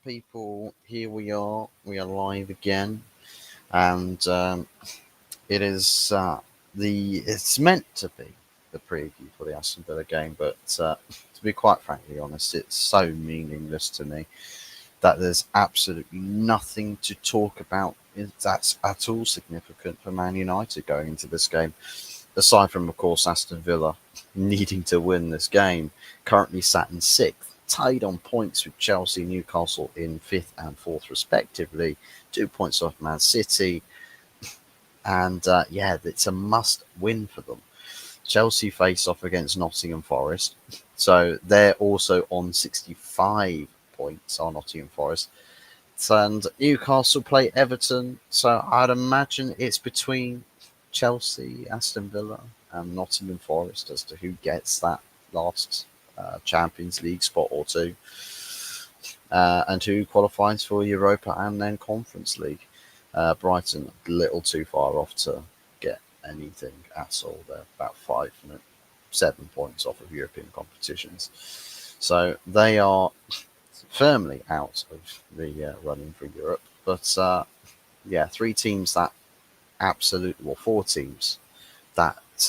people? Here we are. We are live again, and it is it's meant to be the preview for the Aston Villa game, but to be quite frankly honest, it's so meaningless to me that there's absolutely nothing to talk about that's at all significant for Man United going into this game, aside from, of course, Aston Villa needing to win this game, currently sat in sixth, tied on points with Chelsea, Newcastle in fifth and fourth, respectively, 2 points off Man City. And yeah, it's a must win for them. Chelsea face off against Nottingham Forest, so they're also on 65 points, are Nottingham Forest. And Newcastle play Everton, so I'd imagine it's between Chelsea, Aston Villa, and Nottingham Forest as to who gets that last Champions League spot or two, and who qualifies for Europa and then Conference League. Brighton a little too far off to get anything at all. They're about 7 points off of European competitions, so they are firmly out of the running for Europe. But yeah, four teams that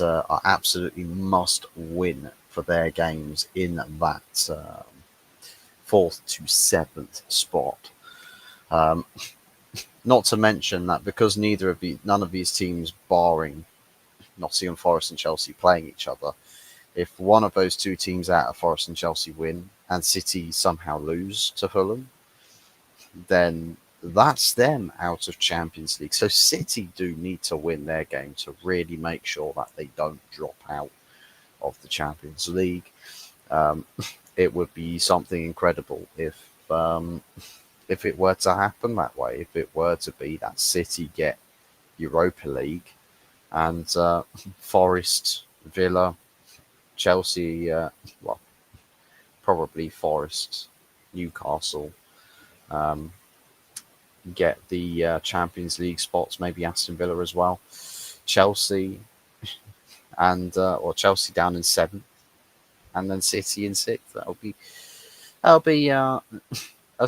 are absolutely must win for their games in that fourth to seventh spot. Not to mention that because none of these teams, barring Nottingham Forest and Chelsea, playing each other, if one of those two teams out of Forest and Chelsea win and City somehow lose to Fulham, then that's them out of Champions League. So City do need to win their game to really make sure that they don't drop out of the Champions League. It would be something incredible if it were to happen that way. If it were to be that City get Europa League and Forest, Villa, Chelsea, well, probably Forest, Newcastle, get the Champions League spots, maybe Aston Villa as well, Chelsea, and or Chelsea down in seventh, and then City in sixth. That'll be a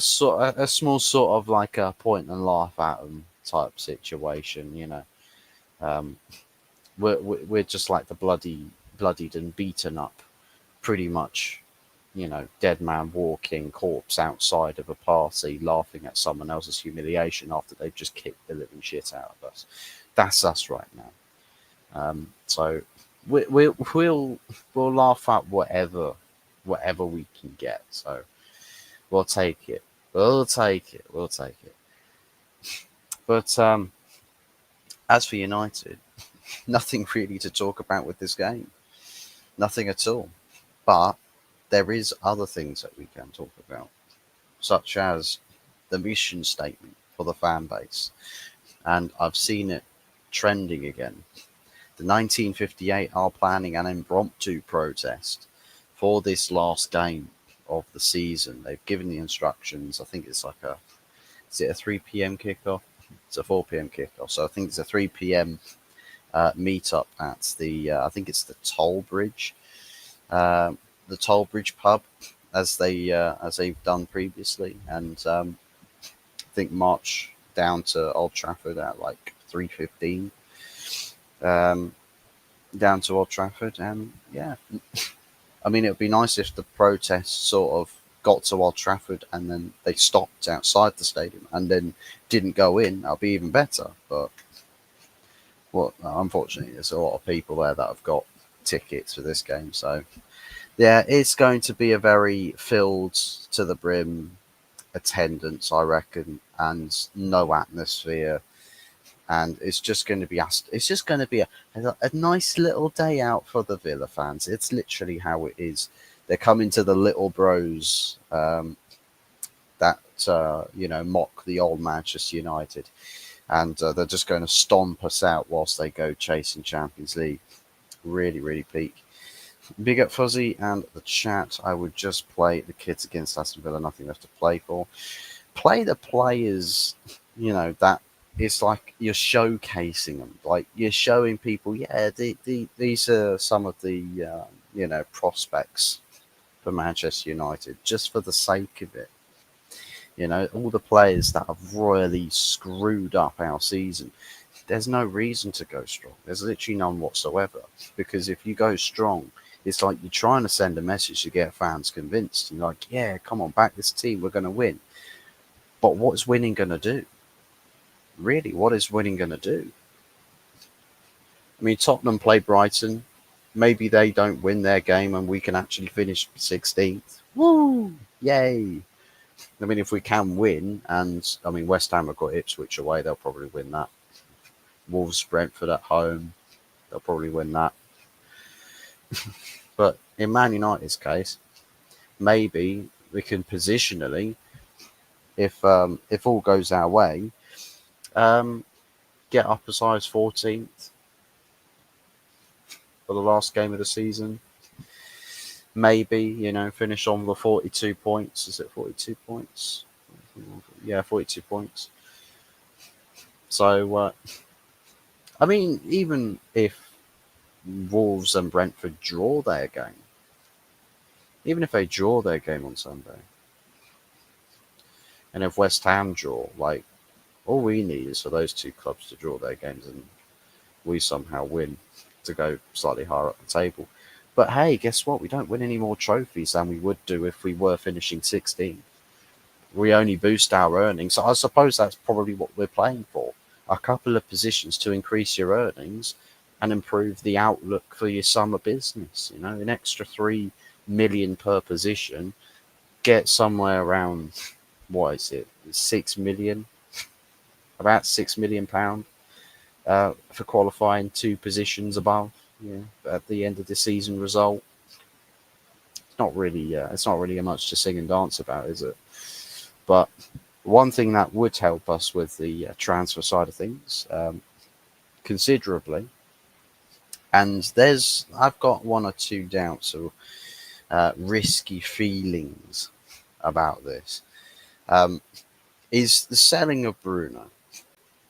small sort of like a point and laugh at them type situation, you know. We're just like the bloodied and beaten up, pretty much, you know, dead man walking corpse outside of a party, laughing at someone else's humiliation after they've just kicked the living shit out of us. That's us right now. So we'll laugh at whatever we can get. So we'll take it. We'll take it. But as for United, nothing really to talk about with this game. Nothing at all. But there is other things that we can talk about, such as the mission statement for the fan base. And I've seen it trending again. The 1958 are planning an impromptu protest for this last game of the season. They've given the instructions. I think it's like is it a 3 p.m. kickoff? It's a 4 p.m. kickoff. So I think it's a 3 p.m. Meetup at I think it's the Toll Bridge pub, as they've done previously, and I think march down to Old Trafford at like 3:15, down to Old Trafford. And yeah, I mean, it would be nice if the protests sort of got to Old Trafford and then they stopped outside the stadium and then didn't go in. That'll be even better. But well, unfortunately, there's a lot of people there that have got tickets for this game. So yeah, it's going to be a very filled to the brim attendance, I reckon, and no atmosphere. And it's just going to be a nice little day out for the Villa fans. It's literally how it is. They're coming to the little bros that mock the old Manchester United, and they're just going to stomp us out whilst they go chasing Champions League. Really, really peak. Big up Fuzzy and the chat. I would just play the kids against Aston Villa. Nothing left to play for. Play the players, that it's like you're showcasing them. Like you're showing people, yeah, these are some of the, prospects for Manchester United, just for the sake of it. You know, all the players that have royally screwed up our season. There's no reason to go strong. There's literally none whatsoever. Because if you go strong, it's like you're trying to send a message to get fans convinced. You're like, yeah, come on, back this team. We're going to win. But what's winning going to do? Really, what is winning going to do? I mean, Tottenham play Brighton. Maybe they don't win their game and we can actually finish 16th. Woo! Yay! I mean, if we can win, and I mean, West Ham have got Ipswich away, they'll probably win that. Wolves, Brentford at home, they'll probably win that. But in Man United's case, maybe we can positionally, if all goes our way, um, get up as high as 14th for the last game of the season. Maybe, you know, finish on the 42 points. Is it 42 points? Yeah, 42 points. So, I mean, even if Wolves and Brentford draw their game, even if they draw their game on Sunday, and if West Ham draw, like, all we need is for those two clubs to draw their games and we somehow win to go slightly higher up the table. But hey, guess what? We don't win any more trophies than we would do if we were finishing 16th. We only boost our earnings. So I suppose that's probably what we're playing for. A couple of positions to increase your earnings and improve the outlook for your summer business. You know, an extra 3 million per position, get somewhere around, what is it, 6 million? About £6 million for qualifying 2 positions above. Yeah, at the end of the season result, it's not really much to sing and dance about, is it? But one thing that would help us with the transfer side of things considerably, and I've got one or two doubts or risky feelings about this, is the selling of Bruno.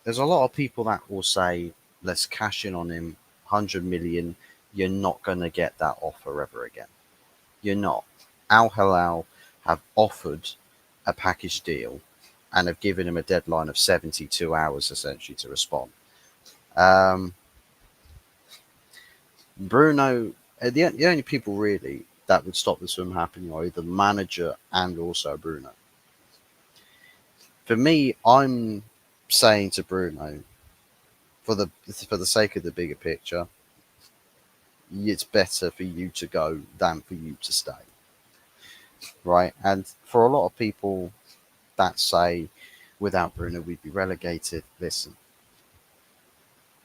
There's a lot of people that will say, let's cash in on him, 100 million. You're not going to get that offer ever again. You're not. Al Hilal have offered a package deal and have given him a deadline of 72 hours essentially to respond. Um, Bruno, the only people really that would stop this from happening are either the manager and also Bruno. For me, I'm saying to Bruno, for the sake of the bigger picture, it's better for you to go than for you to stay, right? And for a lot of people that say, without Bruno, we'd be relegated. Listen,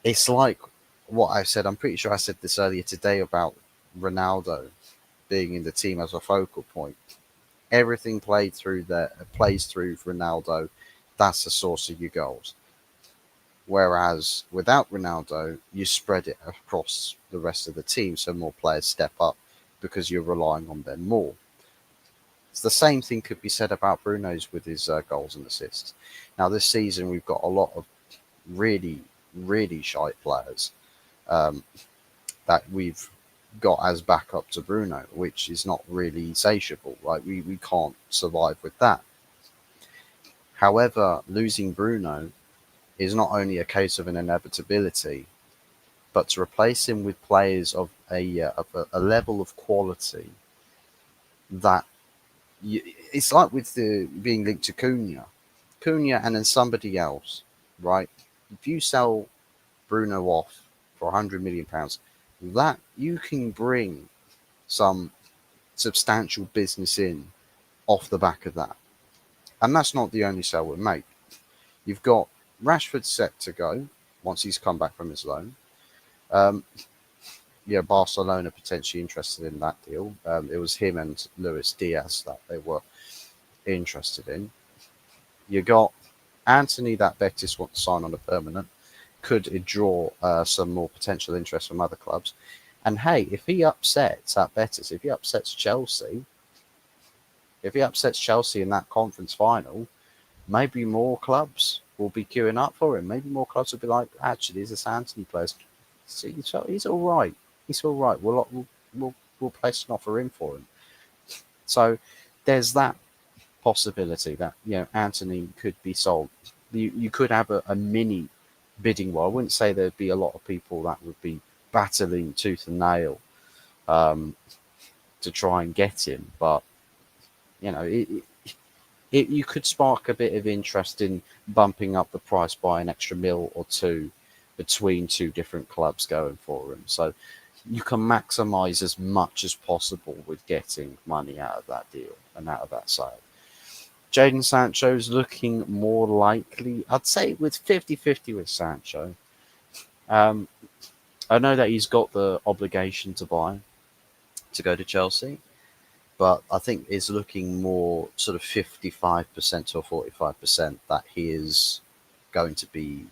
it's like what I said. I'm pretty sure I said this earlier today about Ronaldo being in the team as a focal point. Everything plays through Ronaldo. That's the source of your goals. Whereas without Ronaldo, you spread it across the rest of the team, so more players step up because you're relying on them more. It's the same thing could be said about Bruno's with his goals and assists. Now this season we've got a lot of really, really shy players um, that we've got as backup to Bruno, which is not really insatiable. Like we can't survive with that. However, losing Bruno is not only a case of an inevitability, but to replace him with players of a level of quality that it's like with the being linked to Cunha, and then somebody else, right? If you sell Bruno off for £100 million, that you can bring some substantial business in off the back of that, and that's not the only sell we make. You've got Rashford set to go once he's come back from his loan. Um, yeah, Barcelona potentially interested in that deal. It was him and Luis Diaz that they were interested in. You got Anthony that Betis want to sign on a permanent. Could it draw some more potential interest from other clubs? And hey, if he upsets at Betis, if he upsets Chelsea in that conference final, maybe more clubs will be queuing up for him. Maybe more clubs will be like, actually, this Anthony player, see, he's all right. He's all right. We'll place an offer in for him. So there's that. possibility that Anthony could be sold. You could have a mini bidding war. I wouldn't say there'd be a lot of people that would be battling tooth and nail um, to try and get him, but you know you could spark a bit of interest in bumping up the price by an extra mil or two between two different clubs going for him. So you can maximise as much as possible with getting money out of that deal and out of that sale. Jadon Sancho's looking more likely, I'd say, with 50-50 with Sancho. Um, I know that he's got the obligation to buy to go to Chelsea, but I think it's looking more sort of 55% or 45% that he is going to be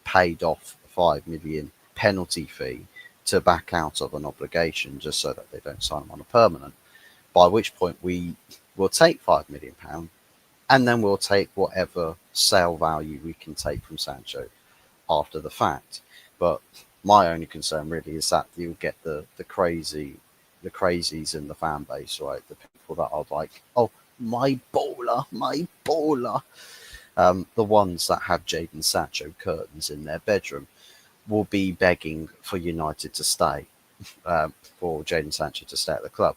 paid off a 5 million penalty fee to back out of an obligation just so that they don't sign him on a permanent. By which point we will take £5 million and then we'll take whatever sale value we can take from Sancho after the fact. But my only concern really is that you'll get the crazies in the fan base, right? The people that are like, oh, my bowler. The ones that have Jadon Sancho curtains in their bedroom will be begging for United to stay, for Jadon Sancho to stay at the club.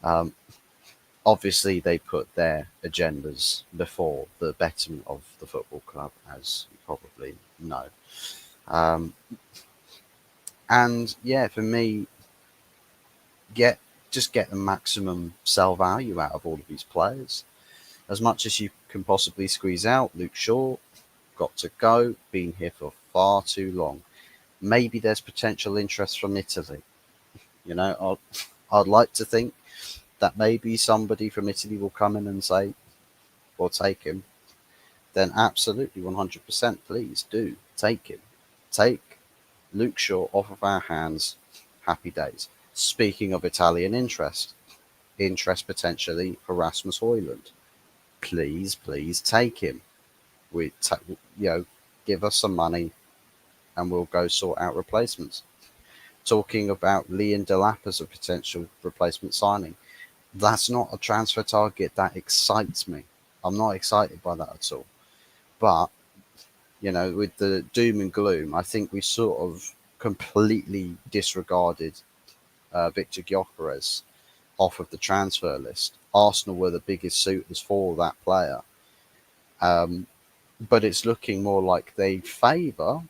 Um, Obviously, they put their agendas before the betterment of the football club, as you probably know. Um, and yeah, for me, just get the maximum sell value out of all of these players as much as you can possibly squeeze out. Luke Shaw, got to go, been here for far too long. Maybe there's potential interest from Italy. I'd like to think that maybe somebody from Italy will come in and say, "We'll take him." Then absolutely 100%, please do take him. Take Luke Shaw off of our hands. Happy days. Speaking of Italian interest potentially for Rasmus Højlund. Please take him. We, give us some money and we'll go sort out replacements. Talking about Liam Delap as a potential replacement signing. That's not a transfer target that excites me. I'm not excited by that at all. But, with the doom and gloom, I think we sort of completely disregarded Victor Gyökeres off of the transfer list. Arsenal were the biggest suitors for that player. But it's looking more like they prefer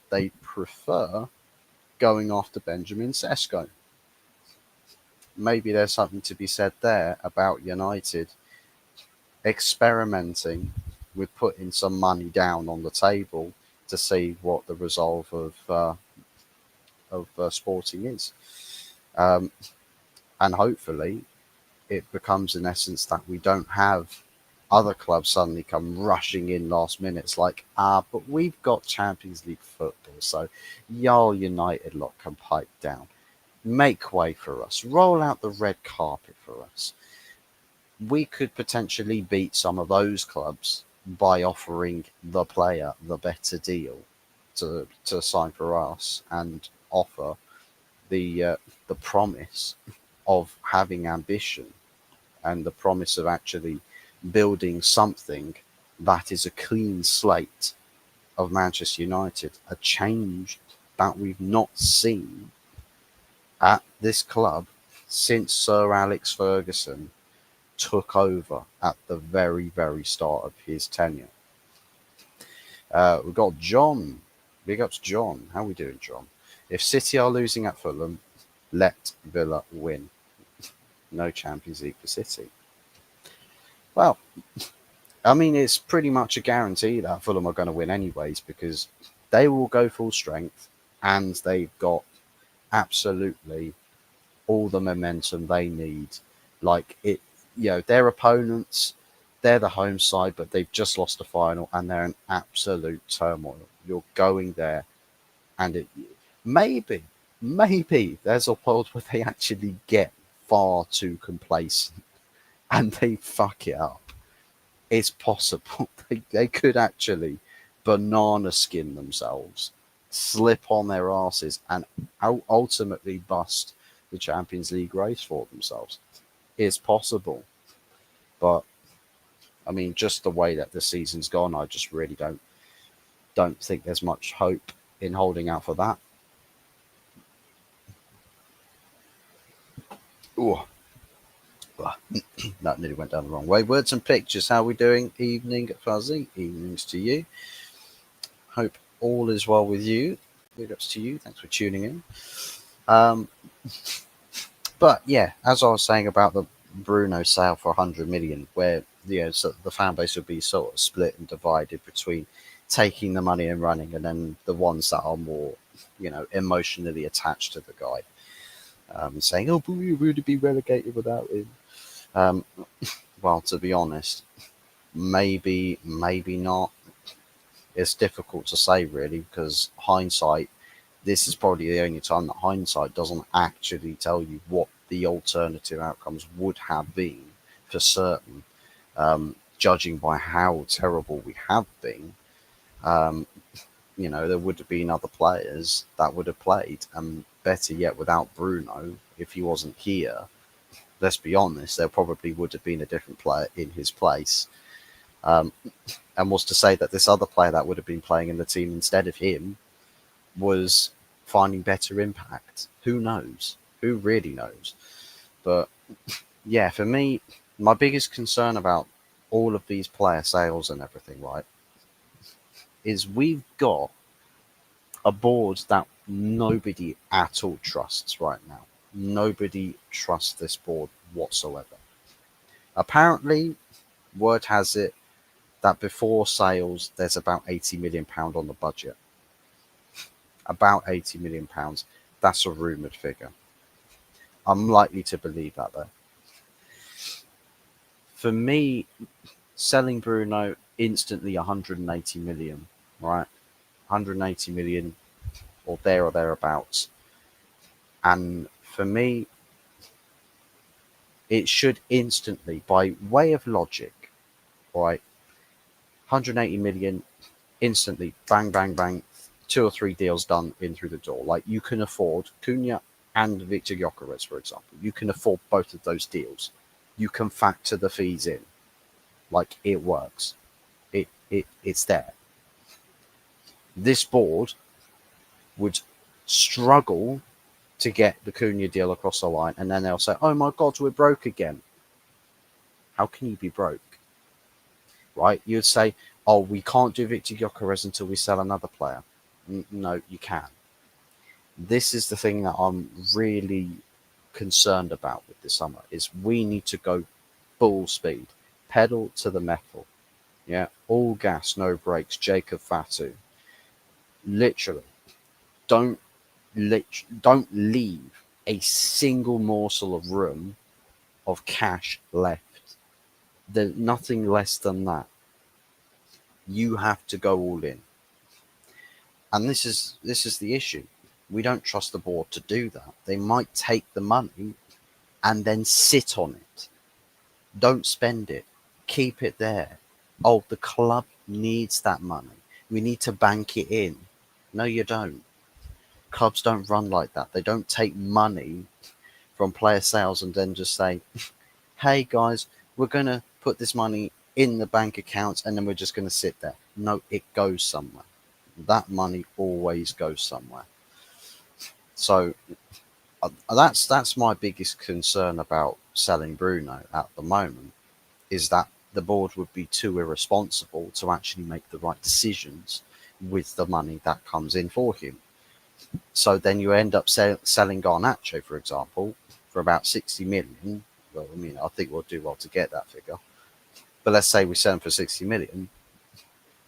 going after Benjamin Sesko. Maybe there's something to be said there about United experimenting with putting some money down on the table to see what the resolve of Sporting is. And hopefully it becomes in essence that we don't have other clubs suddenly come rushing in last minutes like, but we've got Champions League football, so y'all United lot can pipe down. Make way for us. Roll out the red carpet for us. We could potentially beat some of those clubs by offering the player the better deal to sign for us and offer the promise of having ambition and the promise of actually building something that is a clean slate of Manchester United, a change that we've not seen at this club since Sir Alex Ferguson took over at the very, very start of his tenure. We've got John. Big ups, John. How we doing, John? If City are losing at Fulham, let Villa win. No Champions League for City. Well, I mean, it's pretty much a guarantee that Fulham are going to win anyways because they will go full strength and they've got absolutely all the momentum they need. Like it, their opponents, they're the home side, but they've just lost the final and they're in absolute turmoil. You're going there and it maybe there's a world where they actually get far too complacent and they fuck it up. It's possible. They could actually banana skin themselves, slip on their asses, and ultimately bust the Champions League race for themselves. It's possible. But I mean, just the way that the season's gone, I just really don't think there's much hope in holding out for that. Ooh, that nearly went down the wrong way. Words and pictures. How are we doing? Evening, Fuzzy. Evenings to you. Hope all is well with you. Big ups to you. Thanks for tuning in. Um, but yeah, as I was saying about the Bruno sale for 100 million, where so the fan base would be sort of split and divided between taking the money and running, and then the ones that are more, emotionally attached to the guy, saying, "Oh, but we would be relegated without him." Um, well, to be honest, maybe not. It's difficult to say really, because hindsight, this is probably the only time that hindsight doesn't actually tell you what the alternative outcomes would have been for certain. Judging by how terrible we have been, um, there would have been other players that would have played, and better yet, without Bruno, if he wasn't here, let's be honest, there probably would have been a different player in his place. Um, and was to say that this other player that would have been playing in the team instead of him was finding better impact. Who knows? Who really knows? But yeah, for me, my biggest concern about all of these player sales and everything, right, is we've got a board that nobody at all trusts right now. Nobody trusts this board whatsoever. Apparently, word has it that before sales, there's about £80 million on the budget. About £80 million. That's a rumoured figure. I'm likely to believe that though. For me, selling Bruno instantly 180 million, right? 180 million or thereabouts. And for me, it should instantly, by way of logic, right? 180 million instantly, bang, bang, bang, 2 or 3 deals done in through the door. Like, you can afford Cunha and Victor Gyökeres, for example. You can afford both of those deals. You can factor the fees in. Like, it works. It's there. This board would struggle to get the Cunha deal across the line, and then they'll say, "Oh my God, we're broke again." How can you be broke? Right? You'd say, "Oh, we can't do Victor Gyökeres until we sell another player." No, you can. This is the thing that I'm really concerned about with this summer, is we need to go full speed, pedal to the metal. Yeah, all gas, no brakes. Jacob Fatu. Literally, don't don't leave a single morsel of room of cash left. There's nothing less than that. You have to go all in, and this is the issue. We don't trust the board to do that. They might take the money and then sit on it. Don't spend it. Keep it there. Oh, the club needs that money. We need to bank it in. No, you don't. Clubs don't run like that. They don't take money from player sales and then just say, "Hey guys, we're going to put this money in the bank accounts and then we're just going to sit there." No, it goes somewhere. That money always goes somewhere. So that's my biggest concern about selling Bruno at the moment, is that the board would be too irresponsible to actually make the right decisions with the money that comes in for him. So then you end up selling Garnacho, for example, for about 60 million. Well, I mean, I think we'll do well to get that figure. But let's say we sell him for 60 million,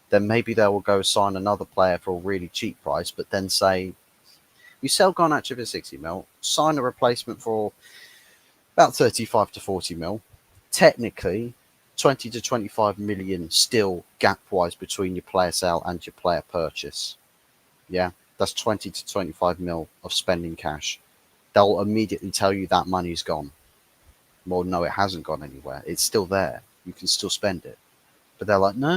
then maybe they will go sign another player for a really cheap price, but then say, we sell Garnacho for 60 mil, sign a replacement for about 35 to 40 mil. Technically, 20 to 25 million still gap wise between your player sale and your player purchase. Yeah, that's 20 to 25 mil of spending cash. They'll immediately tell you that money's gone. Well, no, it hasn't gone anywhere. It's still there. You can still spend it. But they're like, no,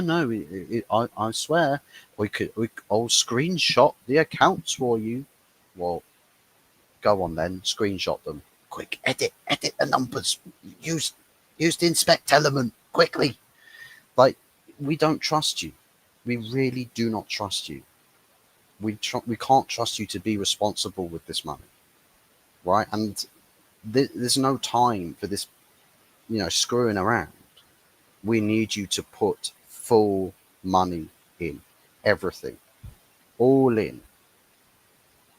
I swear, I'll screenshot the accounts for you. Well, go on then, screenshot them. Quick, edit the numbers. Use the inspect element quickly. Like, we don't trust you. We really do not trust you. We can't trust you to be responsible with this money, right? And there's no time for this, screwing around. We need you to put full money in, everything, all in.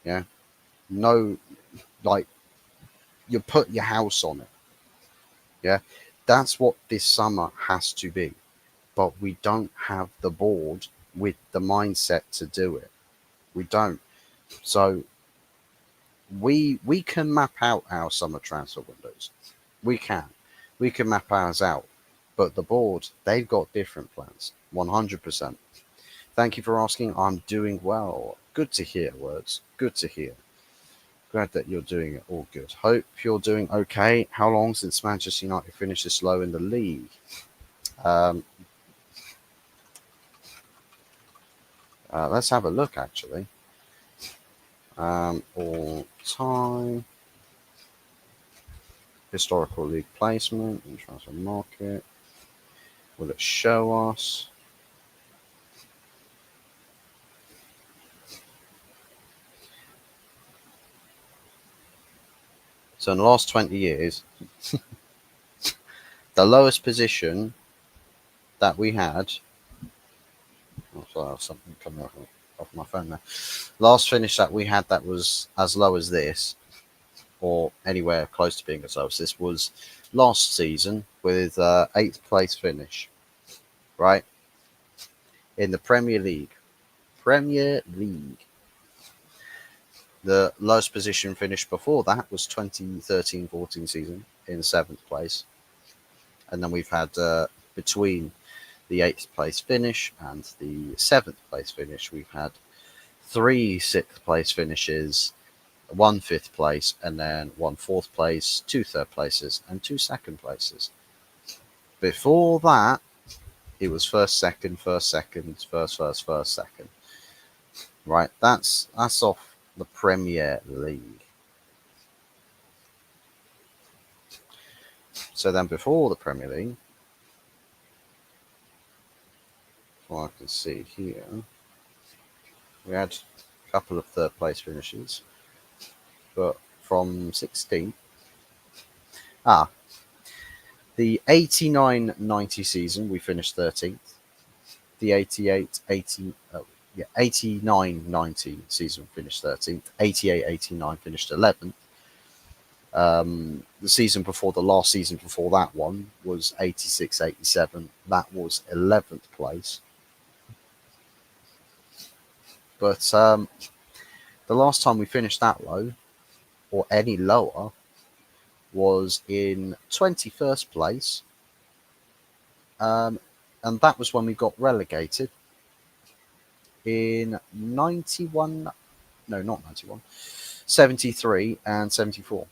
Yeah, no, like, you put your house on it. Yeah, that's what this summer has to be. But we don't have the board with the mindset to do it. We don't. So we can map out our summer transfer windows. We can. We can map ours out. But the board, they've got different plans. 100%. Thank you for asking. I'm doing well. Good to hear, words. Good to hear. Glad that you're doing it all good. Hope you're doing okay. How long since Manchester United finished this low in the league? Um, let's have a look, actually. All time historical league placement in transfer market. Will it show us? So in the last 20 years, the lowest position that we had. Oh, sorry, something coming off my phone there. Last finish that we had that was as low as this, or anywhere close to being as low as this, was last season with 8th place finish, right? In the Premier League. Premier League. The lowest position finish before that was 2013-14 season in 7th place. And then we've had between the 8th place finish and the 7th place finish, we've had 3 6th place finishes, 1 5th place, and then 1 4th place, 2 3rd places, and 2 2nd places. Before that, it was first, second, first, second, first, second. Right, that's off the Premier League. So then before the Premier League, what I can see here, we had a couple of 3rd place finishes, but from 16, the 89-90 season we finished 13th. The 89-90 season finished 13th. 88-89 finished 11th. The season before, the last season before that one, was 86-87. That was 11th place. But the last time we finished that low, or any lower, was in 21st place. And that was when we got relegated in 91, no, not 91, 73 and 74.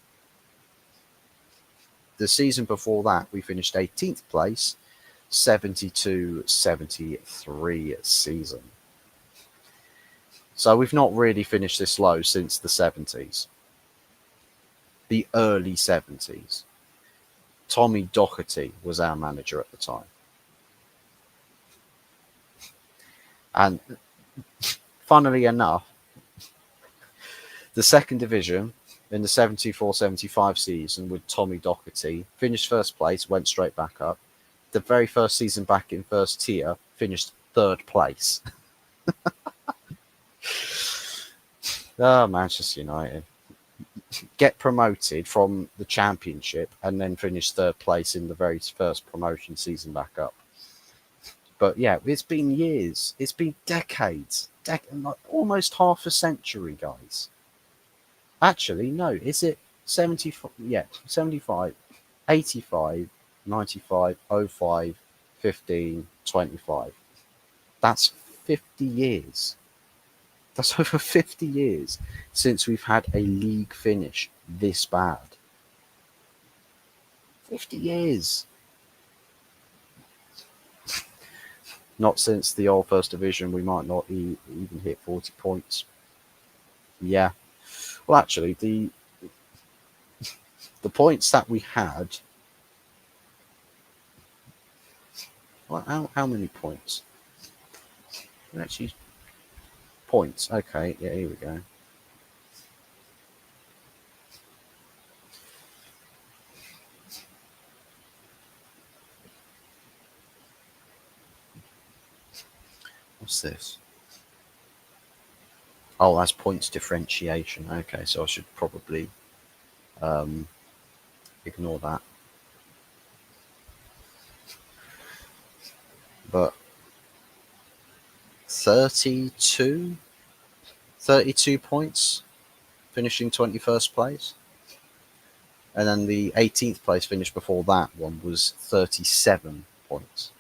The season before that, we finished 18th place, 72-73 season. So we've not really finished this low since the 70s. The early 70s. Tommy Docherty was our manager at the time. And funnily enough, the 2nd division in the 74-75 season with Tommy Docherty finished 1st place, went straight back up. The very first season back in 1st tier, finished 3rd place. Manchester United. Get promoted from the Championship and then finish 3rd place in the very first promotion season back up. But yeah, it's been years. It's been decades. Almost half a century, guys. Actually, no. Is it 74? Yeah, 75, 85, 95, 05, 15, 25. That's 50 years. That's over 50 years since we've had a league finish this bad. 50 years. Not since the old First Division, we might not even hit 40 points. Yeah. Well, actually, the points that we had. Well, how many points? Actually, points. Okay, yeah, here we go. What's this? Oh, that's points differentiation. Okay, so I should probably um, ignore that. But 32, 32 points, finishing 21st place. And then the 18th place finish before that one was 37 points.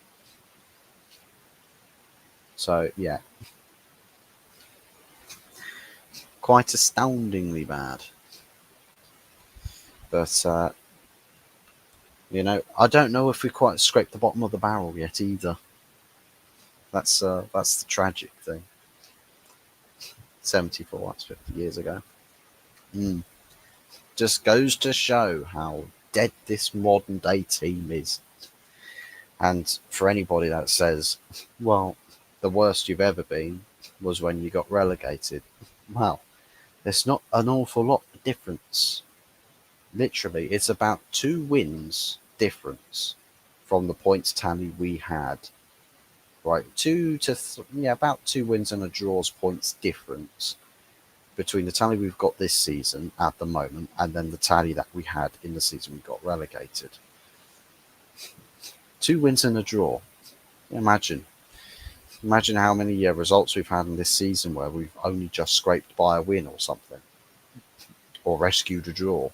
So, yeah, quite astoundingly bad. But, I don't know if we quite scraped the bottom of the barrel yet either. That's the tragic thing. 74, that's 50 years ago. Mm. Just goes to show how dead this modern day team is. And for anybody that says, well, the worst you've ever been was when you got relegated, well, there's not an awful lot of difference. Literally, it's about 2 wins difference from the points tally we had. Right, about 2 wins and a draw's points difference between the tally we've got this season at the moment and then the tally that we had in the season we got relegated. 2 wins and a draw. Imagine how many results we've had in this season where we've only just scraped by a win or something, or rescued a draw.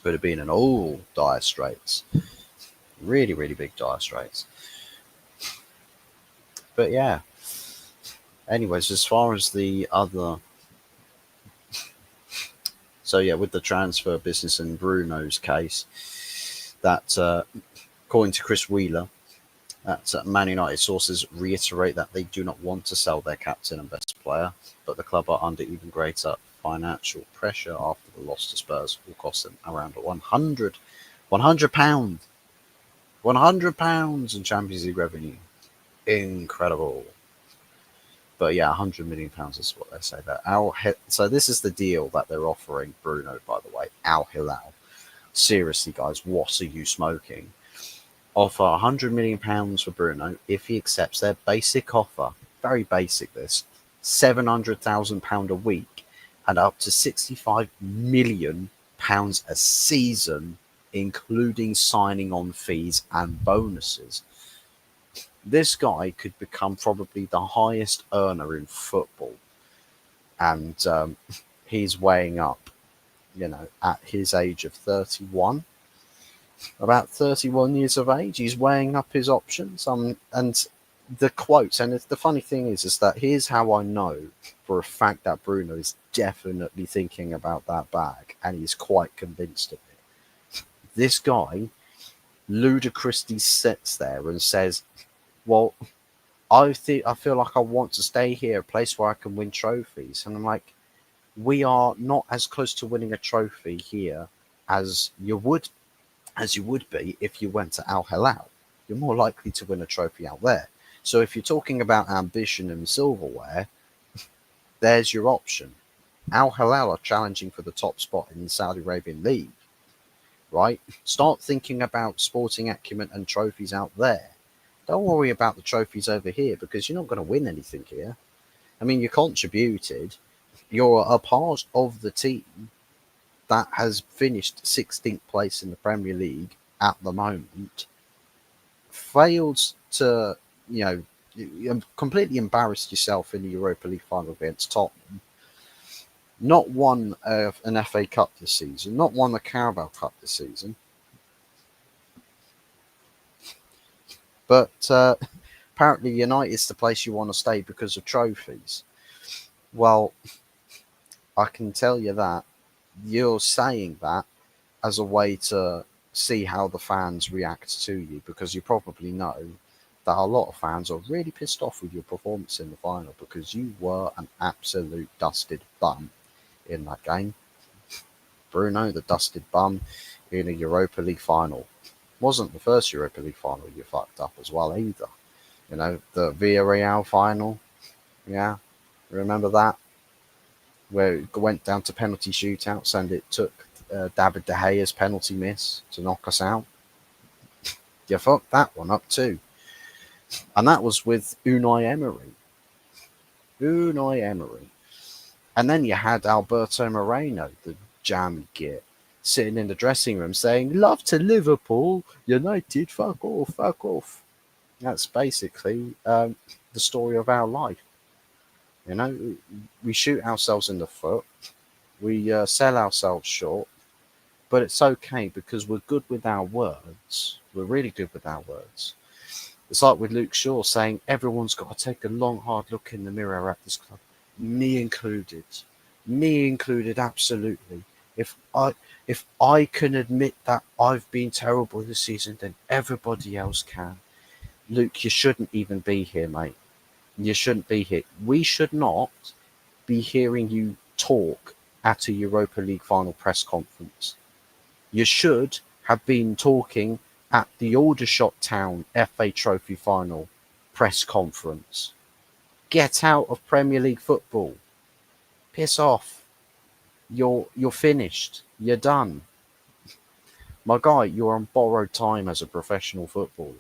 Would have been in all dire straits. Really, really big dire straits. But yeah. Anyways, as far as the other. So yeah, with the transfer business in Bruno's case, that according to Chris Wheeler, that Man United sources reiterate that they do not want to sell their captain and best player, but the club are under even greater financial pressure after the loss to Spurs will cost them around £100 £100 in Champions League revenue. Incredible. But yeah, £100 million is what they say there. So this is the deal that they're offering Bruno, by the way. Al Hilal. Seriously, guys, what are you smoking? Offer £100 million for Bruno if he accepts their basic offer. Very basic this. £700,000 a week and up to £65 million a season, including signing on fees and bonuses. This guy could become probably the highest earner in football. And he's weighing up, at his age of 31, about 31 years of age, he's weighing up his options. And the quotes, and the funny thing is that here's how I know for a fact that Bruno is definitely thinking about that bag, and he's quite convinced of it. This guy ludicrously sits there and says, well, I feel like I want to stay here, a place where I can win trophies. And I'm like, we are not as close to winning a trophy here as you would be if you went to Al Hilal. You're more likely to win a trophy out there. So if you're talking about ambition and silverware, there's your option. Al Hilal are challenging for the top spot in the Saudi Arabian League, right? Start thinking about sporting acumen and trophies out there. Don't worry about the trophies over here because you're not going to win anything here. I mean, you contributed. You're a part of the team that has finished 16th place in the Premier League at the moment. Failed to, you completely embarrassed yourself in the Europa League final against Tottenham. Not won an FA Cup this season. Not won the Carabao Cup this season. But apparently United's the place you want to stay because of trophies. Well, I can tell you that you're saying that as a way to see how the fans react to you, because you probably know that a lot of fans are really pissed off with your performance in the final because you were an absolute dusted bum in that game. Bruno, the dusted bum, in a Europa League final. Wasn't the first Europa League final you fucked up as well either. You know, the Villarreal final, yeah, remember that? Where it went down to penalty shootouts and it took David De Gea's penalty miss to knock us out. You fucked that one up too. And that was with Unai Emery. Unai Emery. And then you had Alberto Moreno, the jammy git, sitting in the dressing room saying, "Love to Liverpool, United, fuck off, fuck off." That's basically the story of our life. You know, we shoot ourselves in the foot, we sell ourselves short, but it's okay because we're good with our words. We're really good with our words. It's like with Luke Shaw saying, everyone's got to take a long, hard look in the mirror at this club. Me included. Me included, absolutely. If I can admit that I've been terrible this season, then everybody else can. Luke, you shouldn't even be here, mate. You shouldn't be here. We should not be hearing you talk at a Europa League final press conference. You should have been talking at the Aldershot Town FA Trophy final press conference. Get out of Premier League football. Piss off. You're finished. You're done. My guy, you're on borrowed time as a professional footballer.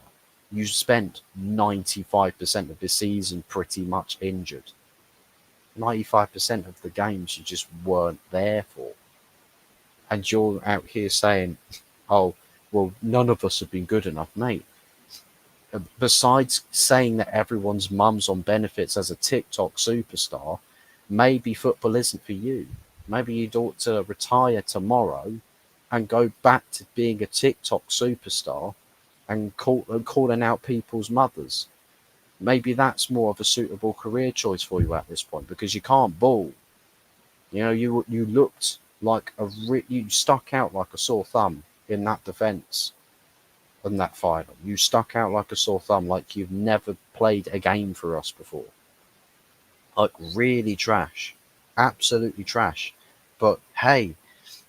You spent 95% of the season pretty much injured. 95% of the games you just weren't there for. And you're out here saying, oh, well, none of us have been good enough, mate. Besides saying that everyone's mum's on benefits as a TikTok superstar, maybe football isn't for you. Maybe you'd ought to retire tomorrow and go back to being a TikTok superstar and calling out people's mothers. Maybe that's more of a suitable career choice for you at this point because you can't ball. You know, you looked like you stuck out like a sore thumb in that defence in that final. You stuck out like a sore thumb, like you've never played a game for us before. Like really trash, absolutely trash. But hey,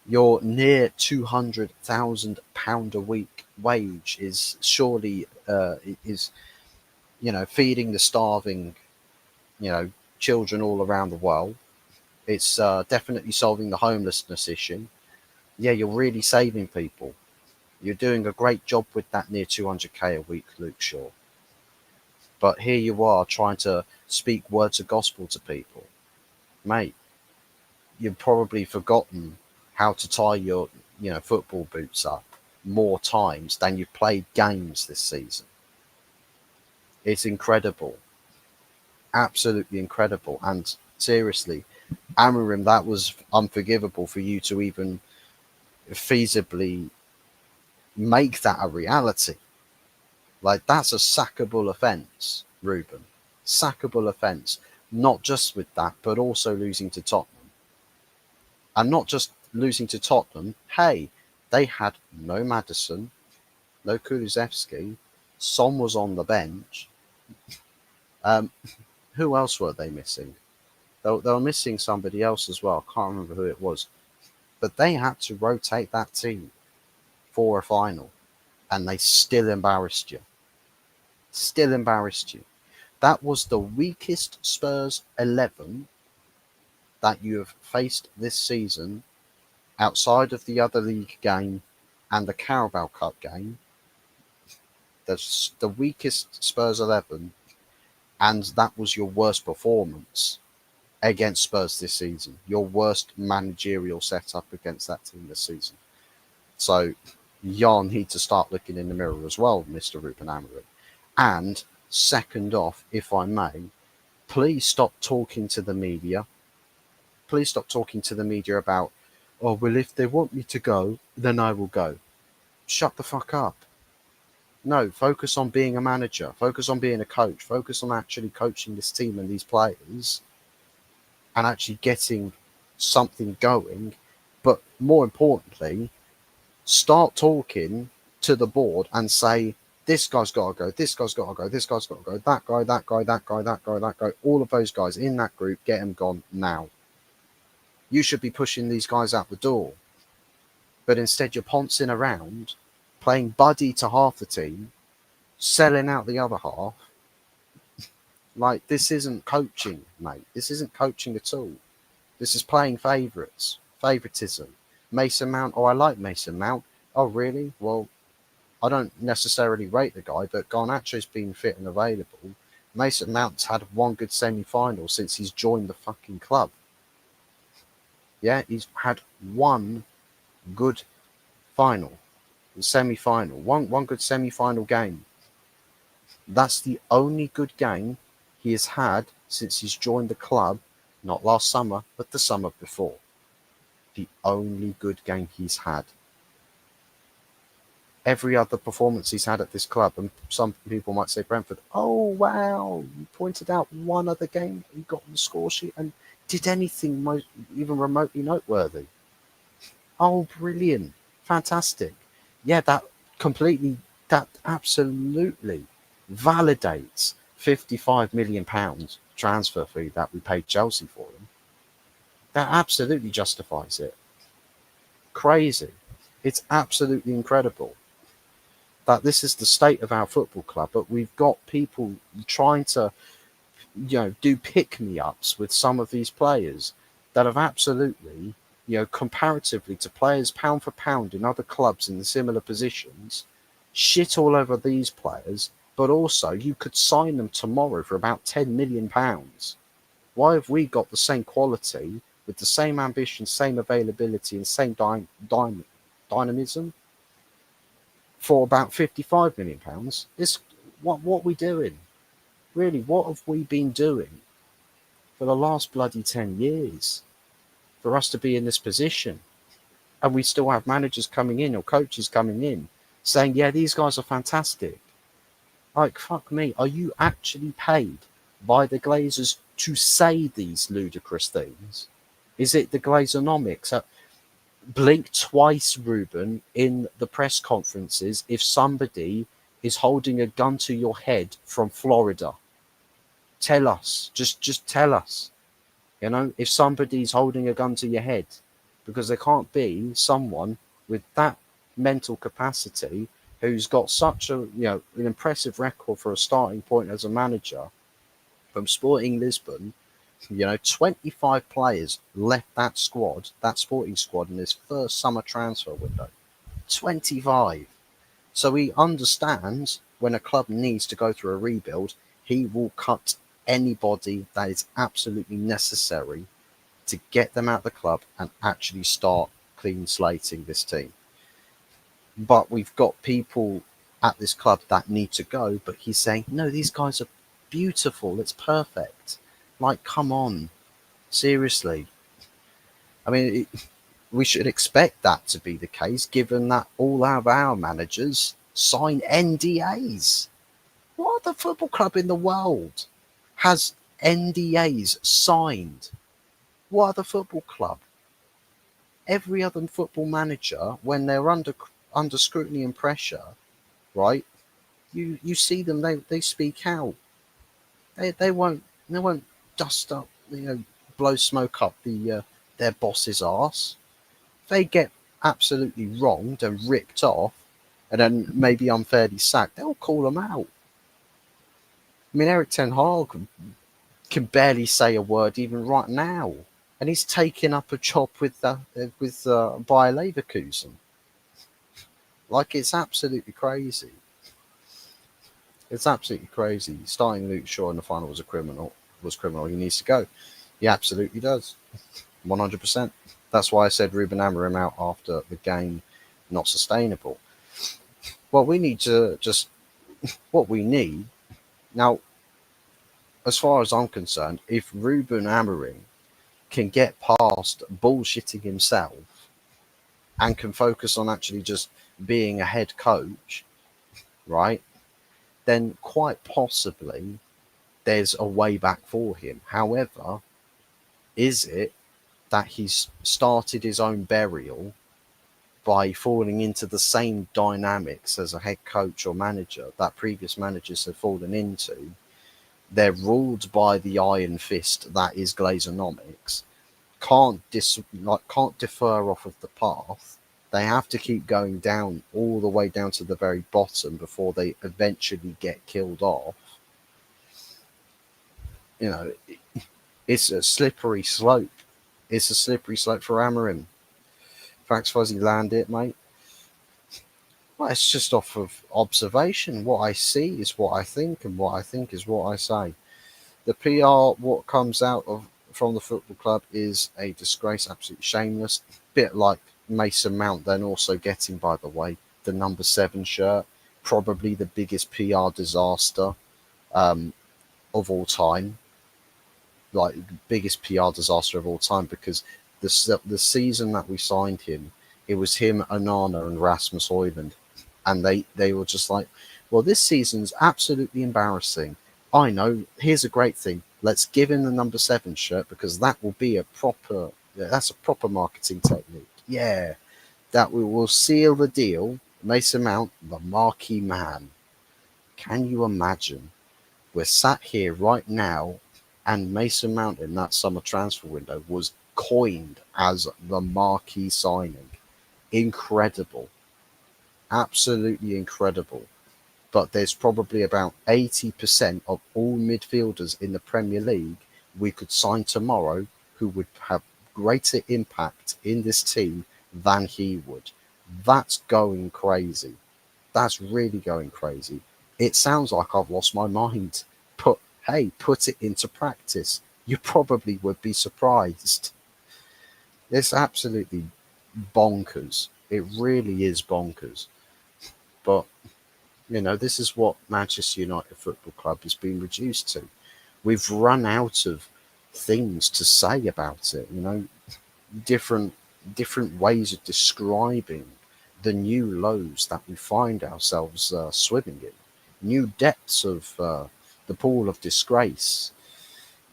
your near £200,000 a week wage is surely is feeding the starving children all around the world. It's definitely solving the homelessness issue. Yeah, you're really saving people. You're doing a great job with that near 200k a week, Luke Shaw. But here you are trying to speak words of gospel to people. Mate, you've probably forgotten how to tie your football boots up more times than you've played games this season. It's incredible. Absolutely incredible. And seriously, Amorim, that was unforgivable for you to even feasibly make that a reality. Like, that's a sackable offence, Ruben. Sackable offence. Not just with that, but also losing to Tottenham. And not just losing to Tottenham. Hey, they had no Maddison, no Kulusevski. Son was on the bench. Who else were they missing? They were missing somebody else as well. I can't remember who it was. But they had to rotate that team for a final. And they still embarrassed you. Still embarrassed you. That was the weakest Spurs 11 that you have faced this season outside of the other league game and the Carabao Cup game. That's the weakest Spurs 11, and that was your worst performance against Spurs this season. Your worst managerial setup against that team this season. So you need to start looking in the mirror as well, Mr. Ruben Amorim. And second off, if I may, please stop talking to the media. Please stop talking to the media about, oh, well, if they want me to go, then I will go. Shut the fuck up. No, focus on being a manager. Focus on being a coach. Focus on actually coaching this team and these players and actually getting something going. But more importantly, start talking to the board and say, this guy's got to go, this guy's got to go, this guy's got to go, that guy, that guy, that guy, that guy, that guy, all of those guys in that group, get them gone now. You should be pushing these guys out the door. But instead, you're poncing around, playing buddy to half the team, selling out the other half. Like, this isn't coaching, mate. This isn't coaching at all. This is playing favourites, favouritism. Mason Mount, oh, I like Mason Mount. Oh, really? Well, I don't necessarily rate the guy, but Garnacho's been fit and available. Mason Mount's had one good semi-final since he's joined the fucking club. Yeah, he's had one good final, semi-final, one good semi-final game. That's the only good game he has had since he's joined the club, not last summer, but the summer before. The only good game he's had. Every other performance he's had at this club, and some people might say Brentford, oh wow, you pointed out one other game he got on the score sheet and did anything even remotely noteworthy. Oh, brilliant, fantastic. Yeah, that absolutely validates £55 million transfer fee that we paid Chelsea for him. That absolutely justifies it. Crazy. It's absolutely incredible that this is the state of our football club, but we've got people trying to, do pick-me-ups with some of these players that have absolutely, comparatively to players pound for pound in other clubs in the similar positions, shit all over these players, but also you could sign them tomorrow for about £10 million. Why have we got the same quality with the same ambition, same availability, and same dynamism for about £55 million? It's what are we doing? Really, what have we been doing for the last bloody 10 years for us to be in this position? And we still have managers coming in or coaches coming in saying, yeah, these guys are fantastic. Like, fuck me, are you actually paid by the Glazers to say these ludicrous things? Is it the Glazonomics? Blink twice, Ruben, in the press conferences if somebody is holding a gun to your head from Florida. Tell us, just tell us, if somebody's holding a gun to your head, because there can't be someone with that mental capacity who's got such an impressive record for a starting point as a manager from Sporting Lisbon. 25 players left that sporting squad in his first summer transfer window. 25. So he understands when a club needs to go through a rebuild, he will cut anybody that is absolutely necessary to get them out of the club and actually start clean slating this team. But we've got people at this club that need to go, but he's saying, no, these guys are beautiful, it's perfect. Like, come on, seriously. I mean, we should expect that to be the case, given that all of our managers sign NDAs. What other football club in the world has NDAs signed? What other football club? Every other football manager, when they're under scrutiny and pressure, right? You see them, they speak out. They won't dust up, blow smoke up their boss's arse. They get absolutely wronged and ripped off, and then maybe unfairly sacked. They'll call them out. I mean, Eric Ten Hag can barely say a word even right now, and he's taking up a job with Bayer Leverkusen. Like, it's absolutely crazy. It's absolutely crazy. Starting Luke Shaw in the final was criminal. He needs to go. He absolutely does. 100%. That's why I said Ruben Amorim out after the game, not sustainable. What we need now, as far as I'm concerned, if Ruben Amorim can get past bullshitting himself and can focus on actually just being a head coach, right, then quite possibly there's a way back for him. However, is it that he's started his own burial by falling into the same dynamics as a head coach or manager that previous managers have fallen into? They're ruled by the iron fist that is Glazonomics. Can't defer off of the path. They have to keep going down all the way down to the very bottom before they eventually get killed off. You know, it's a slippery slope. It's a slippery slope for Amarim. Facts Fuzzy land it, mate. Well, it's just off of observation. What I see is what I think, and what I think is what I say. The PR, what comes out of from the football club is a disgrace, absolutely shameless. Bit like Mason Mount, then also getting, by the way, the number 7 shirt, probably the biggest PR disaster um, of all time, like biggest PR disaster of all time, because the season that we signed him, it was him, Anana, and Rasmus Højlund, and they were just like, well, this season's absolutely embarrassing. I know. Here's a great thing. Let's give him the number 7 shirt because that will be a proper. That's a proper marketing technique. Yeah, that we will seal the deal. Mason Mount, the marquee man. Can you imagine? We're sat here right now, and Mason Mount in that summer transfer window was coined as the marquee signing. Incredible. Absolutely incredible. But there's probably about 80% of all midfielders in the Premier League we could sign tomorrow who would have greater impact in this team than he would. That's going crazy. That's really going crazy. It sounds like I've lost my mind. But hey, put it into practice. You probably would be surprised. It's absolutely bonkers. It really is bonkers. But this is what Manchester United Football Club has been reduced to. We've run out of things to say about it. Different different ways of describing the new lows that we find ourselves swimming in, new depths of the pool of disgrace.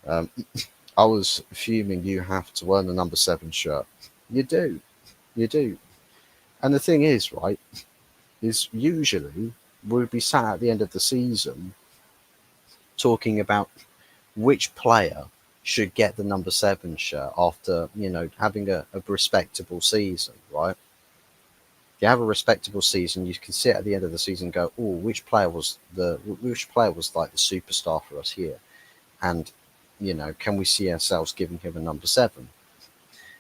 Um, I was fuming. You have to wear the number 7 shirt. You do, you do. And the thing is, right, is usually we'll be sat at the end of the season talking about which player should get the number 7 shirt after having a respectable season, right? If you have a respectable season, you can sit at the end of the season and go, "Oh, which player was like the superstar for us here?" And can we see ourselves giving him a number 7?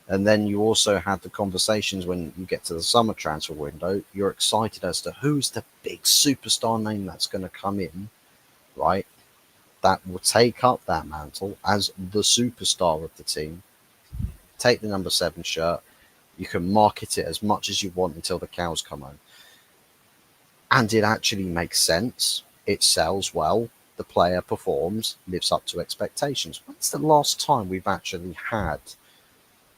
And then you also have the conversations when you get to the summer transfer window. You're excited as to who's the big superstar name that's going to come in, right? That will take up that mantle as the superstar of the team. Take the number 7 shirt. You can market it as much as you want until the cows come home. And it actually makes sense. It sells well. The player performs, lives up to expectations. When's the last time we've actually had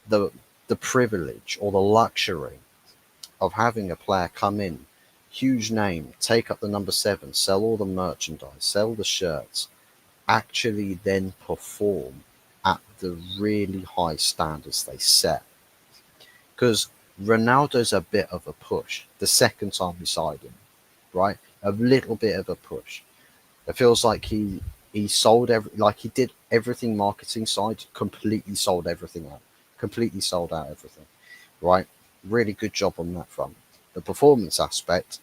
the the privilege or the luxury of having a player come in, huge name, take up the number 7, sell all the merchandise, sell the shirts, actually then perform at the really high standards they set? Because Ronaldo's a bit of a push the second time we signed him, right? A little bit of a push. It feels like he sold like he did everything marketing side, completely sold everything out, completely sold out everything, right? Really good job on that front. The performance aspect,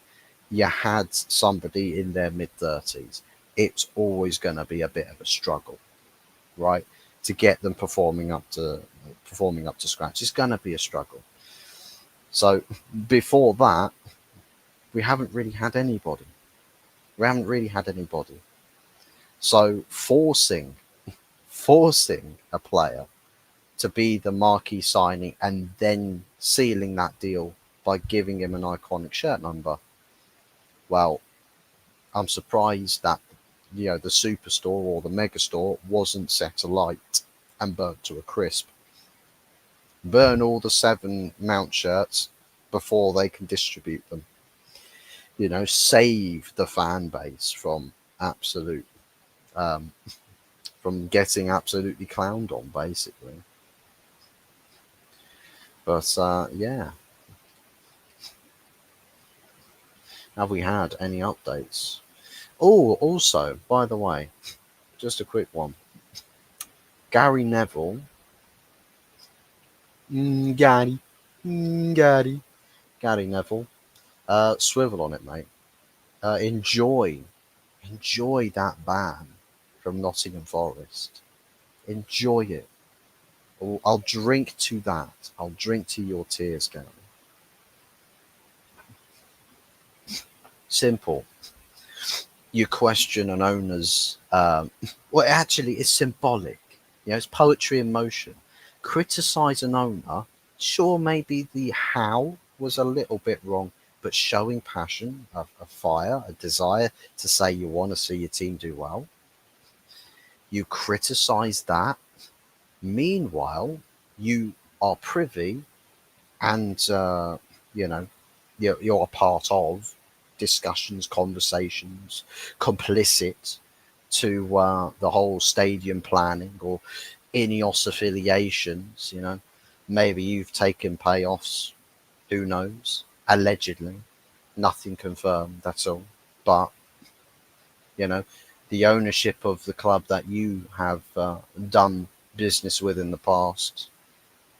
you had somebody in their mid 30s. It's always going to be a bit of a struggle, right? To get them performing up to scratch, it's going to be a struggle. So before that, we haven't really had anybody. We haven't really had anybody. So forcing a player to be the marquee signing and then sealing that deal by giving him an iconic shirt number. Well, I'm surprised that the superstore or the megastore wasn't set alight and burnt to a crisp. Burn all the 7 Mount shirts before they can distribute them. Save the fan base absolute um, from getting absolutely clowned on, basically. But yeah, have we had any updates? Oh, also, by the way, just a quick one. Gary Neville, Gary, Gary. Gary Neville, swivel on it, mate. Enjoy, enjoy that ban from Nottingham Forest. Enjoy it. I'll drink to that. I'll drink to your tears, Gary. Simple. You question an owner's. Well, actually, it's symbolic. You know, it's poetry in motion. Criticize an owner. Sure, maybe the how was a little bit wrong, but showing passion, a fire, a desire to say you want to see your team do well. You criticize that. Meanwhile, you are privy and you know you're a part of discussions, conversations, complicit to the whole stadium planning or INEOS affiliations. You know, maybe you've taken payoffs. Who knows? Allegedly, nothing confirmed. That's all. But you know, the ownership of the club that you have done business with in the past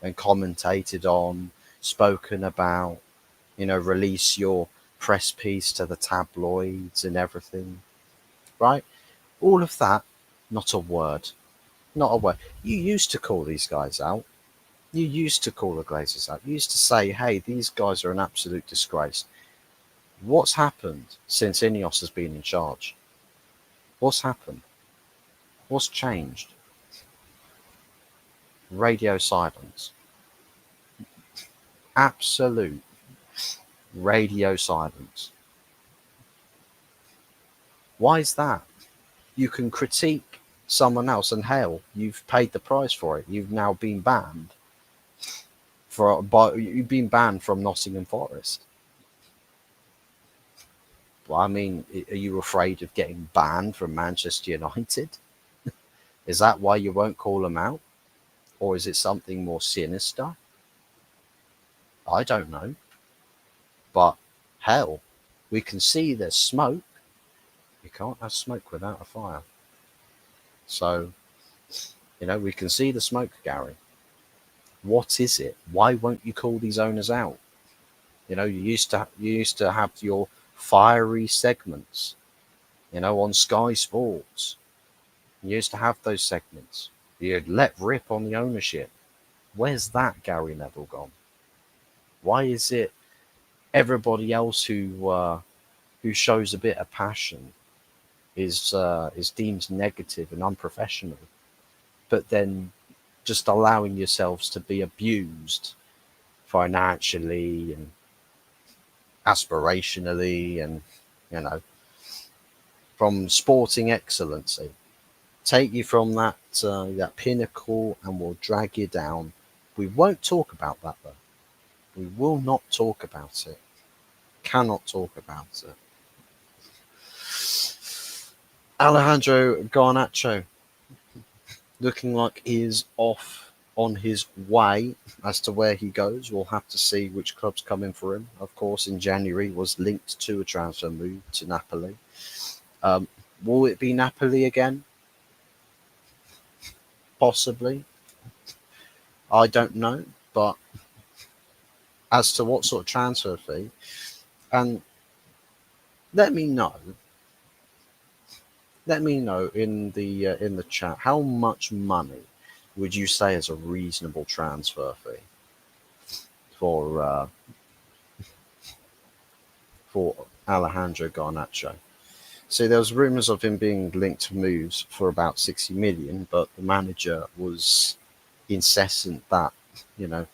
and commentated on, spoken about, you know, release your press piece to the tabloids and everything, right? All of that, not a word, not a word. You used to call these guys out. You used to call the Glazers out. You used to say, hey, these guys are an absolute disgrace. What's happened since Ineos has been in charge? What's happened? What's changed? Radio silence. Absolute radio silence. Why is that? You can critique someone else, and hell, you've paid the price for it. You've now been banned you've been banned from Nottingham Forest. Well, I mean, are you afraid of getting banned from Manchester United? Is that why you won't call them out, or is it something more sinister? I don't know, but hell, we can see there's smoke. You can't have smoke without a fire. So, you know, we can see the smoke, Gary. What is it? Why won't you call these owners out? You know, you used to have your fiery segments, you know, on Sky Sports. You used to have those segments. You'd let rip on the ownership. Where's that Gary Neville gone? Why is it everybody else who shows a bit of passion is deemed negative and unprofessional, but then just allowing yourselves to be abused financially and aspirationally and, you know, from sporting excellency, take you from that pinnacle and will drag you down. We won't talk about that though. We will not talk about it. Cannot talk about it. Alejandro Garnacho looking like he is off on his way. As to where he goes, we'll have to see which club's coming for him. Of course, in January was linked to a transfer move to Napoli. Um, will it be Napoli again? Possibly. I don't know. But as to what sort of transfer fee, and let me know. Let me know in the chat how much money would you say is a reasonable transfer fee for Alejandro Garnacho. So there was rumours of him being linked to moves for about 60 million, but the manager was incessant that, you know,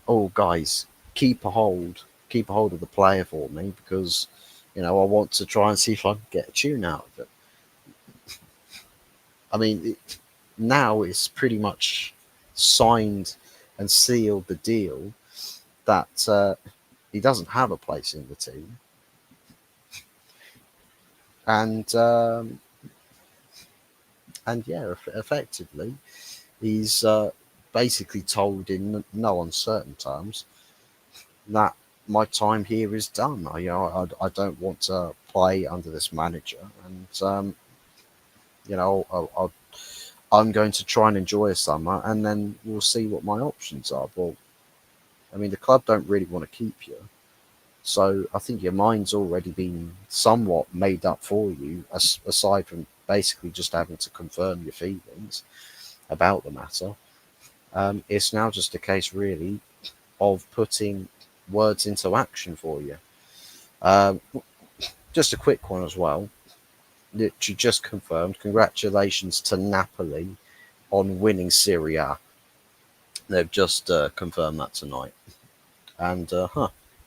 oh guys, keep a hold of the player for me because, you know, I want to try and see if I can get a tune out of it. I mean, now it's pretty much signed and sealed the deal that he doesn't have a place in the team, and yeah, effectively, he's basically told in no uncertain terms that my time here is done. I don't want to play under this manager, and you know, I'm going to try and enjoy a summer, and then we'll see what my options are. Well, I mean, the club don't really want to keep you. So I think your mind's already been somewhat made up for you, aside from basically just having to confirm your feelings about the matter. It's now just a case, really, of putting words into action for you. Um, just a quick one as well, that you just confirmed. Congratulations to Napoli on winning Serie A. They've just confirmed that tonight. And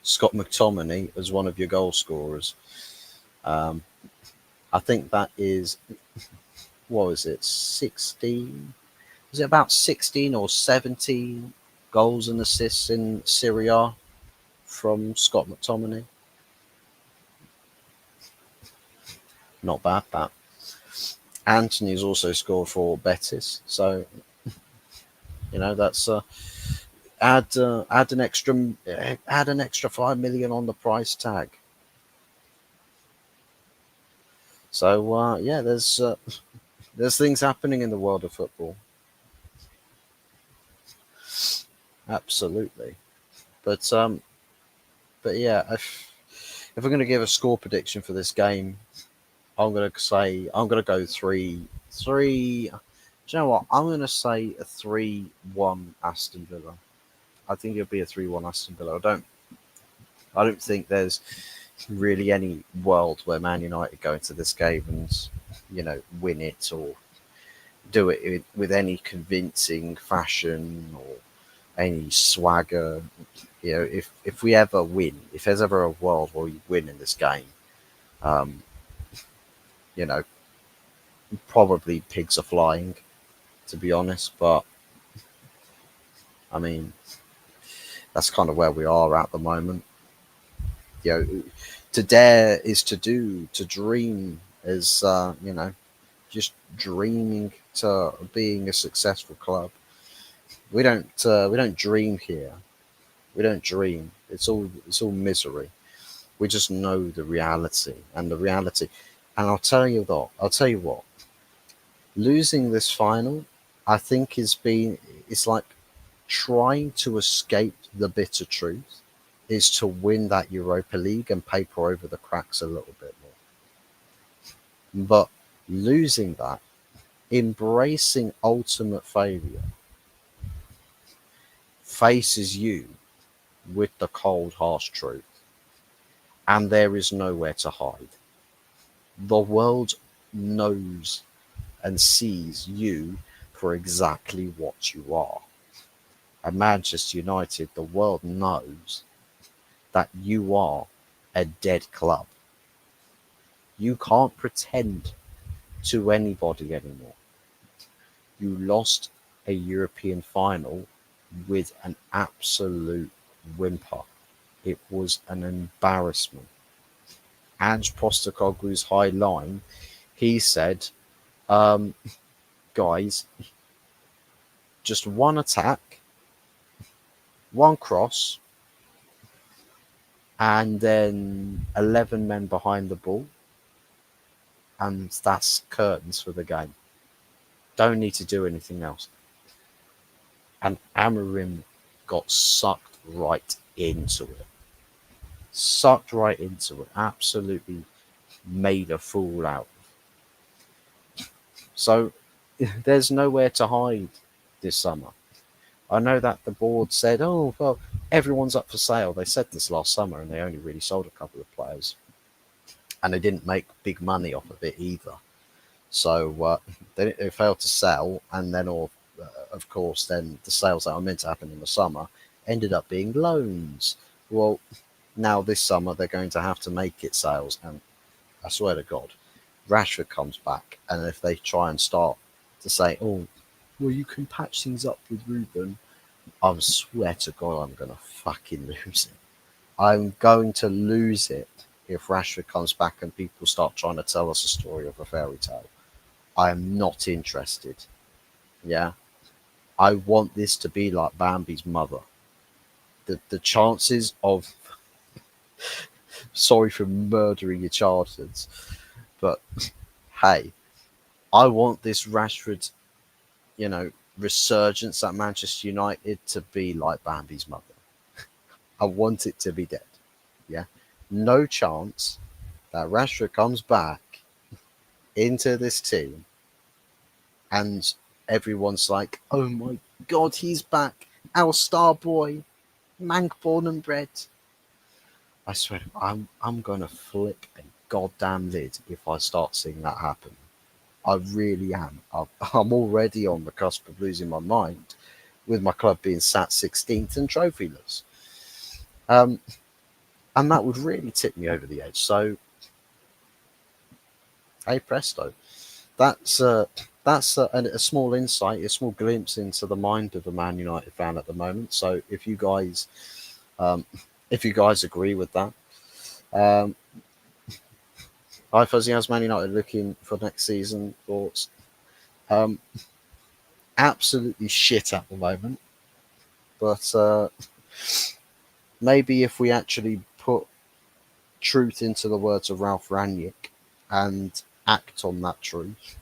Scott McTominay as one of your goal scorers. Um, I think that is, what was it, 16? Was it about 16 or 17 goals and assists in Serie A from Scott McTominay? Not bad, that. Anthony's also scored for Betis, so that's add an extra 5 million on the price tag. So yeah, there's things happening in the world of football. Absolutely. But yeah, if we're going to give a score prediction for this game, I'm going to say I'm going to go 3-3. Do you know what? I'm going to say a 3-1 Aston Villa. I think it'll be a 3-1 Aston Villa. I don't think there's really any world where Man United go into this game and win it or do it with any convincing fashion or any swagger. If we ever win, if there's ever a world where we win in this game, um, you know, probably pigs are flying, to be honest. But I mean, that's kind of where we are at the moment. To dare is to do, to dream is, just dreaming to being a successful club. We don't dream here. We don't dream. It's all misery. We just know the reality, and the reality. And I'll tell you what. Losing this final, I think, it's like trying to escape the bitter truth is to win that Europa League and paper over the cracks a little bit more. But losing that, embracing ultimate failure, faces you with the cold, harsh truth, and there is nowhere to hide. The world knows and sees you for exactly what you are. At Manchester United, the world knows that you are a dead club. You can't pretend to anybody anymore. You lost a European final with an absolute whimper. It was an embarrassment. Ange Postecoglou's high line, he said, um, guys, just one attack, one cross, and then 11 men behind the ball, and that's curtains for the game. Don't need to do anything else. And Amorim got sucked right into it. Sucked right into it. Absolutely made a fool out. So there's nowhere to hide this summer. I know that the board said, oh, well, everyone's up for sale. They said this last summer and they only really sold a couple of players. And they didn't make big money off of it either. So they failed to sell. And then, of course, then the sales that were meant to happen in the summer ended up being loans. Well, now this summer they're going to have to make it sales. And I swear to God, Rashford comes back. And if they try and start to say, oh, well, you can patch things up with Ruben, I swear to God, I'm going to fucking lose it. I'm going to lose it if Rashford comes back and people start trying to tell us a story of a fairy tale. I am not interested. Yeah. I want this to be like Bambi's mother. The chances of, sorry for murdering your childhoods, but hey, I want this Rashford, resurgence at Manchester United to be like Bambi's mother. I want it to be dead. Yeah, no chance that Rashford comes back into this team and everyone's like, "Oh my God, he's back! Our star boy, Mank born and bred." I swear, I'm gonna flip a goddamn lid if I start seeing that happen. I really am. I'm already on the cusp of losing my mind with my club being sat 16th and trophyless. Um, and that would really tip me over the edge. So, hey presto, that's a small insight, a small glimpse into the mind of a Man United fan at the moment. So, um, if you guys agree with that, um, hi Fuzzy, how's Man United looking for next season? Thoughts? Um, Absolutely shit at the moment, but maybe if we actually put truth into the words of Ralph Rangnick and act on that truth.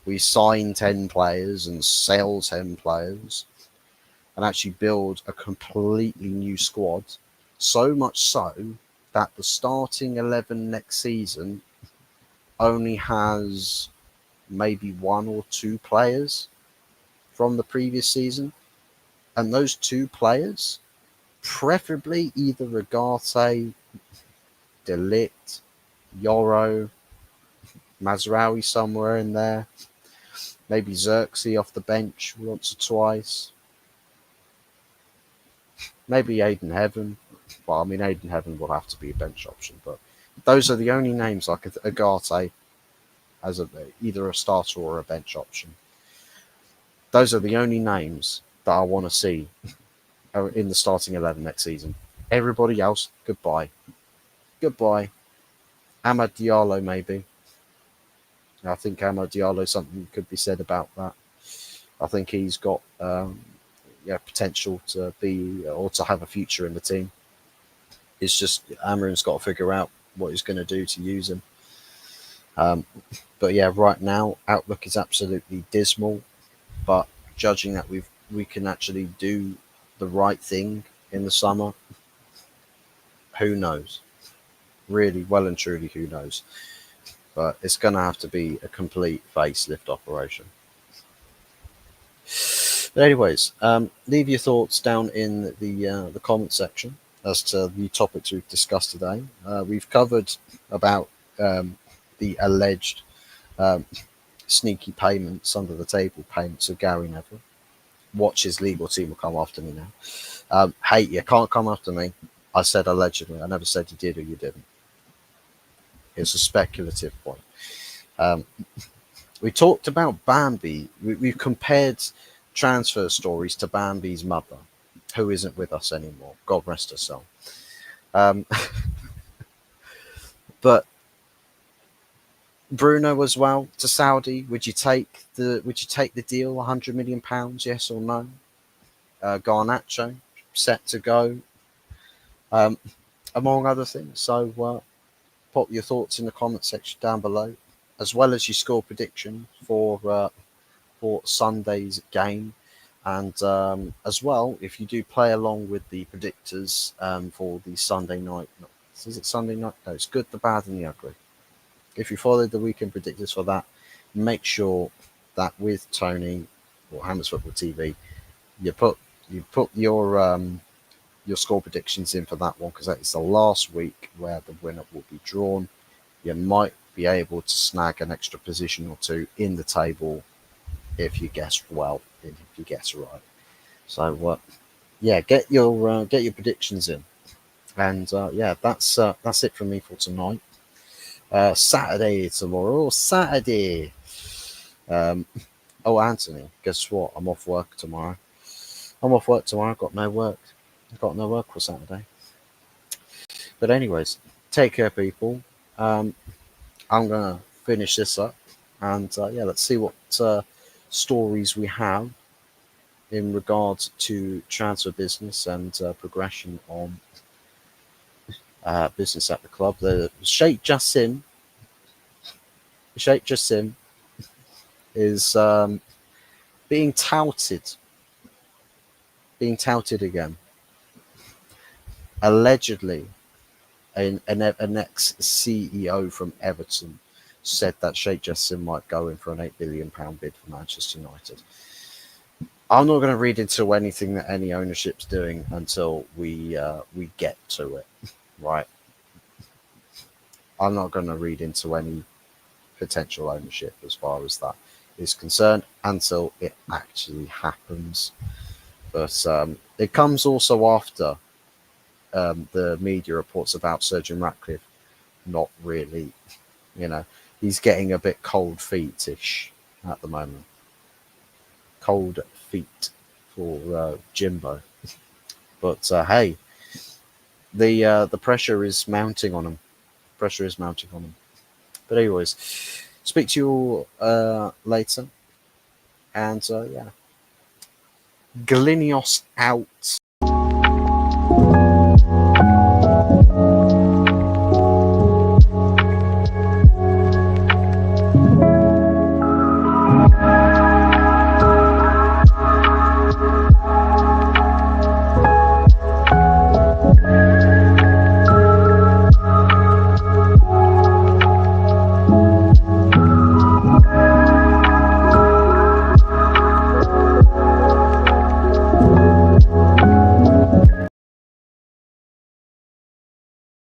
We sign 10 players and sell 10 players and actually build a completely new squad. So much so that the starting 11 next season only has maybe one or two players from the previous season. And those two players, preferably either Regate, Delict, Yoro, Mazraoui somewhere in there, maybe Xerxes off the bench once or twice, maybe Aiden Heaven. Well, I mean, Aiden Heaven will have to be a bench option, but those are the only names like Agate as either a starter or a bench option. Those are the only names that I want to see in the starting 11 next season. Everybody else, goodbye. Goodbye. Amad Diallo, maybe. I think Amad Diallo, something could be said about that. I think he's got potential to be or to have a future in the team. It's just Amarin's got to figure out what he's going to do to use him. But yeah, right now outlook is absolutely dismal. But judging that we can actually do the right thing in the summer, who knows? Really, well and truly, who knows? But it's going to have to be a complete facelift operation. But anyways, leave your thoughts down in the comment section as to the topics we've discussed today. We've covered about the alleged um, sneaky payments, under the table payments of Gary Neville. Watch his legal team will come after me now. Hey, you can't come after me. I said allegedly. I never said you did or you didn't. It's a speculative point. Um, we talked about Bambi. We've compared transfer stories to Bambi's mother, who isn't with us anymore. God rest her soul. Um, but Bruno as well to Saudi. Would you take the deal? £100 million? Yes or no? Garnacho set to go, um, among other things. So pop your thoughts in the comment section down below, as well as your score prediction for Sunday's game. And as well, if you do play along with the predictors for the Sunday night, is it Sunday night? No, it's good, the bad, and the ugly. If you follow the weekend predictors for that, make sure that with Tony or Hammers Football TV, you put your score predictions in for that one, because that is the last week where the winner will be drawn. You might be able to snag an extra position or two in the table if you guess well, if you guess right. So yeah, get your predictions in, and yeah, that's it from me for tonight. Saturday tomorrow. Saturday. Um, oh, Anthony, guess what? I'm off work tomorrow. I've got no work. I've got no work for Saturday. But anyways, take care, people. I'm gonna finish this up, and yeah, let's see what stories we have in regards to transfer business and progression on business at the club. The Sheikh Jassim is being touted, again, allegedly an ex-CEO from Everton said that Sheikh Jassim might go in for an £8 billion bid for Manchester United. I'm not going to read into anything that any ownership's doing until we get to it, right? I'm not going to read into any potential ownership as far as that is concerned until it actually happens. But it comes also after the media reports about Surgeon Ratcliffe not really, he's getting a bit cold feet-ish at the moment. Cold feet for Jimbo. But hey, the pressure is mounting on him. Pressure is mounting on him. But anyways, speak to you all later. And yeah, Glinios out.